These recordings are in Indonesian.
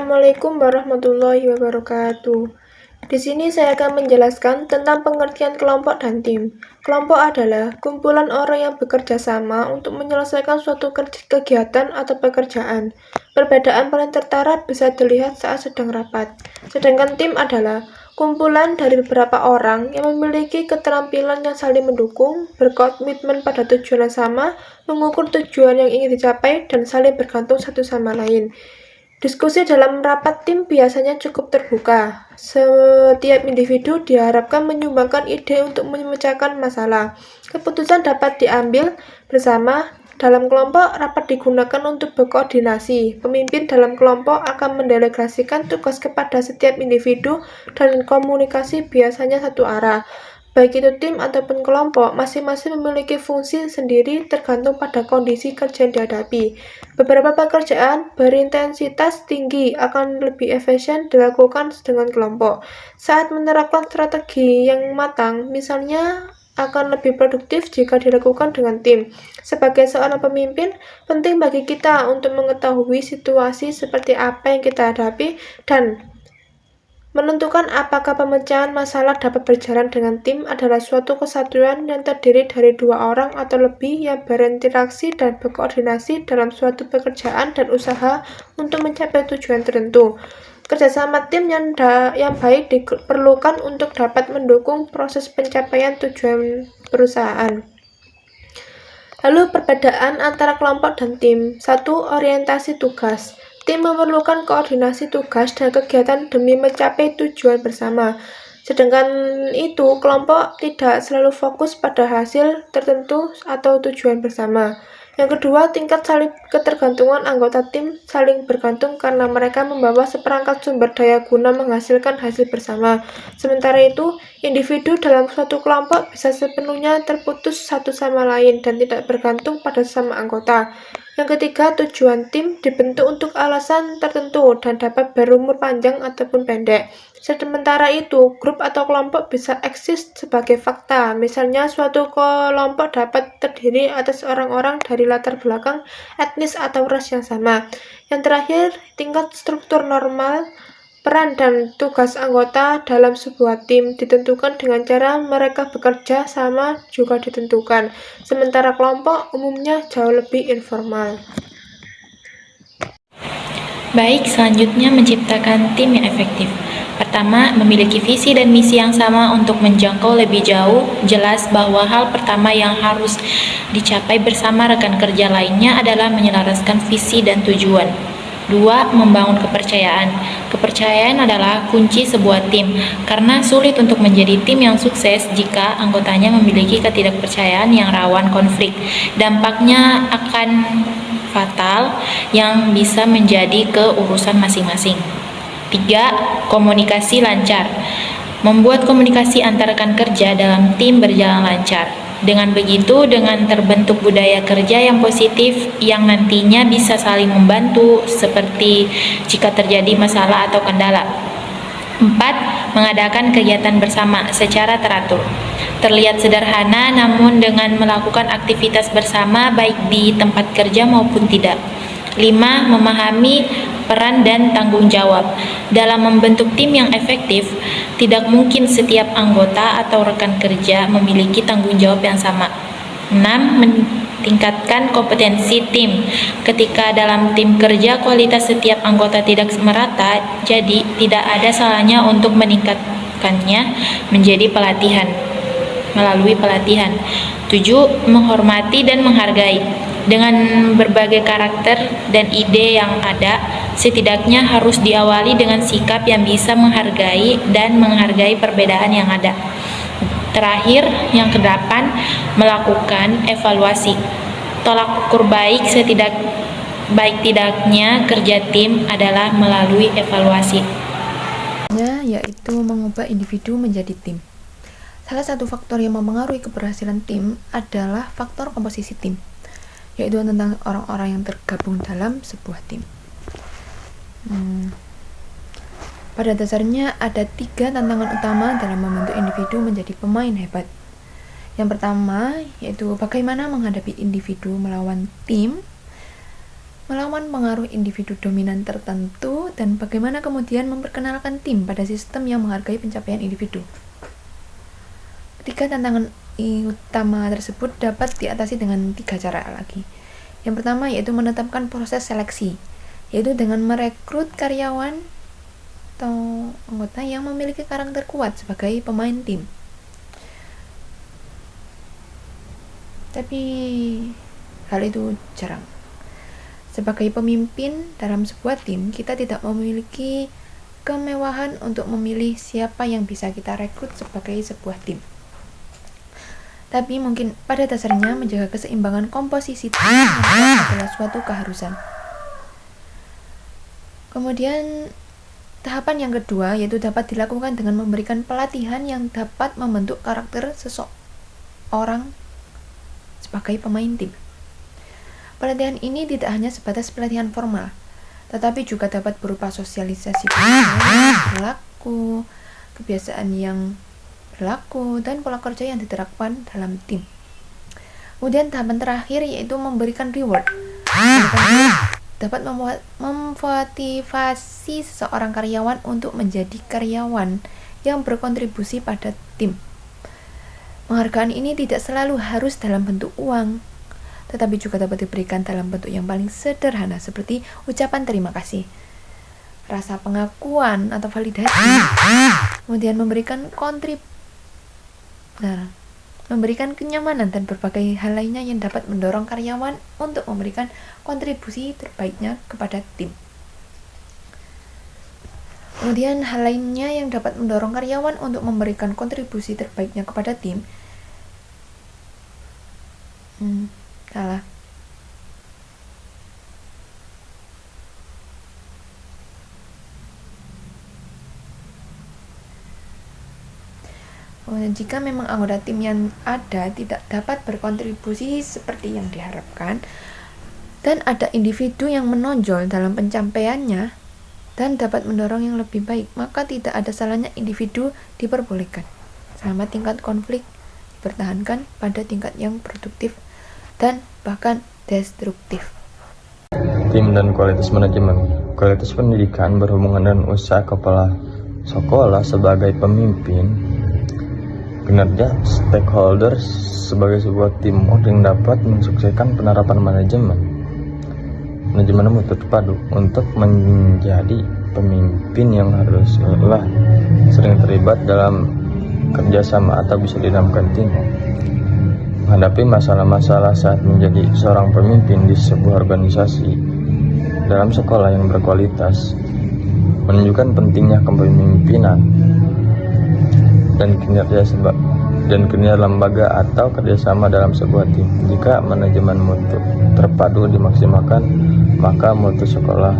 Assalamualaikum warahmatullahi wabarakatuh. Di sini saya akan menjelaskan tentang pengertian kelompok dan tim. Kelompok adalah kumpulan orang yang bekerja sama untuk menyelesaikan suatu kegiatan atau pekerjaan. Perbedaan paling tertara bisa dilihat saat sedang rapat. Sedangkan tim adalah kumpulan dari beberapa orang yang memiliki keterampilan yang saling mendukung, berkomitmen pada tujuan yang sama, mengukur tujuan yang ingin dicapai, dan saling bergantung satu sama lain. Diskusi dalam rapat tim biasanya cukup terbuka. Setiap individu diharapkan menyumbangkan ide untuk memecahkan masalah. Keputusan dapat diambil bersama. Dalam kelompok, rapat digunakan untuk berkoordinasi. Pemimpin dalam kelompok akan mendelegasikan tugas kepada setiap individu dan komunikasi biasanya satu arah. Baik itu tim ataupun kelompok, masing-masing memiliki fungsi sendiri tergantung pada kondisi kerja yang dihadapi. Beberapa pekerjaan berintensitas tinggi akan lebih efisien dilakukan dengan kelompok. Saat menerapkan strategi yang matang, misalnya akan lebih produktif jika dilakukan dengan tim. Sebagai seorang pemimpin, penting bagi kita untuk mengetahui situasi seperti apa yang kita hadapi dan menentukan apakah pemecahan masalah dapat berjalan dengan tim adalah suatu kesatuan yang terdiri dari dua orang atau lebih yang berinteraksi dan berkoordinasi dalam suatu pekerjaan dan usaha untuk mencapai tujuan tertentu. Kerjasama tim yang baik diperlukan untuk dapat mendukung proses pencapaian tujuan perusahaan. Lalu perbedaan antara kelompok dan tim. 1. Orientasi tugas. Tim memerlukan koordinasi tugas dan kegiatan demi mencapai tujuan bersama. Sedangkan itu, kelompok tidak selalu fokus pada hasil tertentu atau tujuan bersama. Yang kedua, tingkat saling ketergantungan anggota tim saling bergantung karena mereka membawa seperangkat sumber daya guna menghasilkan hasil bersama. Sementara itu, individu dalam suatu kelompok bisa sepenuhnya terputus satu sama lain dan tidak bergantung pada sesama anggota. Yang ketiga, tujuan tim dibentuk untuk alasan tertentu dan dapat berumur panjang ataupun pendek. Sementara itu, grup atau kelompok bisa eksis sebagai fakta. Misalnya, suatu kelompok dapat terdiri atas orang-orang dari latar belakang etnis atau ras yang sama. Yang terakhir, tingkat struktur normal. Peran dan tugas anggota dalam sebuah tim ditentukan dengan cara mereka bekerja sama juga ditentukan, sementara kelompok umumnya jauh lebih informal. Baik, selanjutnya menciptakan tim yang efektif. Pertama, memiliki visi dan misi yang sama untuk menjangkau lebih jauh. Jelas bahwa hal pertama yang harus dicapai bersama rekan kerja lainnya adalah menyelaraskan visi dan tujuan. 2. Membangun kepercayaan. Kepercayaan adalah kunci sebuah tim, karena sulit untuk menjadi tim yang sukses jika anggotanya memiliki ketidakpercayaan yang rawan konflik. Dampaknya akan fatal yang bisa menjadi keurusan masing-masing. 3. Komunikasi lancar. Membuat komunikasi antar rekan kerja dalam tim berjalan lancar. Dengan begitu, dengan terbentuk budaya kerja yang positif yang nantinya bisa saling membantu seperti jika terjadi masalah atau kendala. 4. Mengadakan kegiatan bersama secara teratur. Terlihat sederhana, namun dengan melakukan aktivitas bersama baik di tempat kerja maupun tidak. 5. Memahami peran dan tanggung jawab. Dalam membentuk tim yang efektif, tidak mungkin setiap anggota atau rekan kerja memiliki tanggung jawab yang sama. 6. Meningkatkan kompetensi tim. Ketika dalam tim kerja kualitas setiap anggota tidak merata, jadi tidak ada salahnya untuk meningkatkannya melalui pelatihan. 7. Menghormati dan menghargai. Dengan berbagai karakter dan ide yang ada, setidaknya harus diawali dengan sikap yang bisa menghargai dan menghargai perbedaan yang ada. Terakhir, yang ke-8, melakukan evaluasi. Tolak ukur baik-tidaknya kerja tim adalah melalui evaluasi. Yaitu mengubah individu menjadi tim. Salah satu faktor yang mempengaruhi keberhasilan tim adalah faktor komposisi tim, yaitu tentang orang-orang yang tergabung dalam sebuah tim. Pada dasarnya ada 3 tantangan utama dalam membentuk individu menjadi pemain hebat. Yang pertama yaitu bagaimana menghadapi individu melawan tim. melawan pengaruh individu dominan tertentu, dan bagaimana kemudian memperkenalkan tim pada sistem yang menghargai pencapaian individu. Ketiga tantangan utama tersebut dapat diatasi dengan 3 cara lagi. Yang pertama yaitu menetapkan proses seleksi, yaitu dengan merekrut karyawan atau anggota yang memiliki karakter kuat sebagai pemain tim. Tapi hal itu jarang. Sebagai pemimpin dalam sebuah tim, kita tidak memiliki kemewahan untuk memilih siapa yang bisa kita rekrut sebagai sebuah tim. Tapi mungkin pada dasarnya menjaga keseimbangan komposisi tim adalah suatu keharusan. Kemudian tahapan yang kedua yaitu dapat dilakukan dengan memberikan pelatihan yang dapat membentuk karakter seseorang sebagai pemain tim. Pelatihan ini tidak hanya sebatas pelatihan formal, tetapi juga dapat berupa sosialisasi perilaku, kebiasaan yang berlaku, dan pola kerja yang diterapkan dalam tim. Kemudian tahapan terakhir yaitu memberikan reward. Dapat memotivasi seseorang karyawan untuk menjadi karyawan yang berkontribusi pada tim. Penghargaan ini tidak selalu harus dalam bentuk uang, tetapi juga dapat diberikan dalam bentuk yang paling sederhana seperti ucapan terima kasih, rasa pengakuan atau validasi, kemudian memberikan kenyamanan dan berbagai hal lainnya yang dapat mendorong karyawan untuk memberikan kontribusi terbaiknya kepada tim. Kemudian hal lainnya yang dapat mendorong karyawan untuk memberikan kontribusi terbaiknya kepada tim jika memang anggota tim yang ada tidak dapat berkontribusi seperti yang diharapkan, dan ada individu yang menonjol dalam pencapaiannya dan dapat mendorong yang lebih baik, maka tidak ada salahnya individu diperbolehkan selama tingkat konflik dipertahankan pada tingkat yang produktif dan bahkan destruktif. Tim dan kualitas manajemen. Kualitas pendidikan berhubungan dengan usaha kepala sekolah sebagai pemimpin, kinerja stakeholder sebagai sebuah tim yang dapat mensukseskan penerapan manajemen mutu terpadu. Untuk menjadi pemimpin yang haruslah sering terlibat dalam kerjasama atau bisa dinamakan tim, menghadapi masalah-masalah saat menjadi seorang pemimpin di sebuah organisasi dalam sekolah yang berkualitas, menunjukkan pentingnya kepemimpinan dan kinerja lembaga atau kerjasama dalam sebuah tim. Jika manajemen mutu terpadu dimaksimalkan, maka mutu sekolah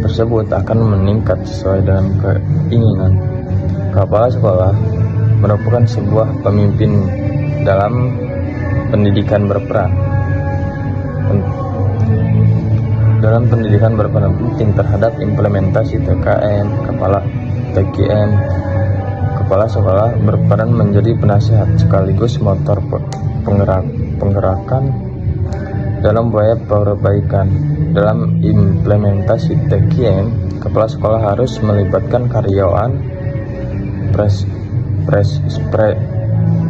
tersebut akan meningkat sesuai dengan keinginan. Kepala sekolah merupakan sebuah pemimpin dalam pendidikan berperan penting terhadap implementasi TKM. Kepala sekolah berperan menjadi penasihat sekaligus motor penggerakan dalam upaya perbaikan. Dalam implementasi TKM, kepala sekolah harus melibatkan karyawan,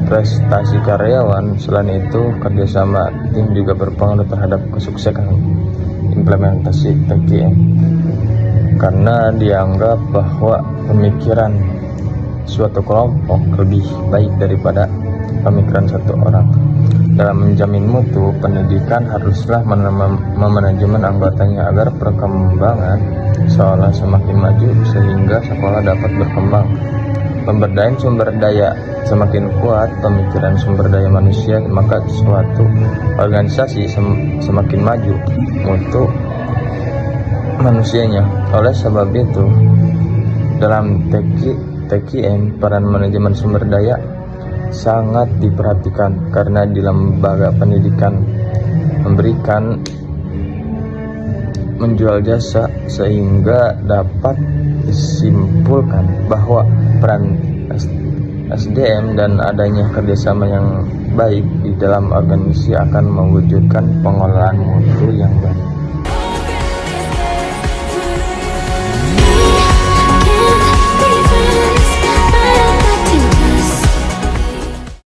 prestasi karyawan. Selain itu, kerjasama tim juga berpengaruh terhadap kesuksesan implementasi TKM, karena dianggap bahwa pemikiran suatu kelompok lebih baik daripada pemikiran satu orang. Dalam menjamin mutu pendidikan, haruslah memanajemen anggotanya agar perkembangan seolah semakin maju sehingga sekolah dapat berkembang. Pemberdayaan sumber daya semakin kuat pemikiran sumber daya manusia, maka suatu organisasi semakin maju mutu manusianya. Oleh sebab itu, dalam TKM, peran manajemen sumber daya sangat diperhatikan, karena di lembaga pendidikan memberikan menjual jasa, sehingga dapat disimpulkan bahwa peran SDM dan adanya kerjasama yang baik di dalam organisasi akan mewujudkan pengelolaan mutu yang baik.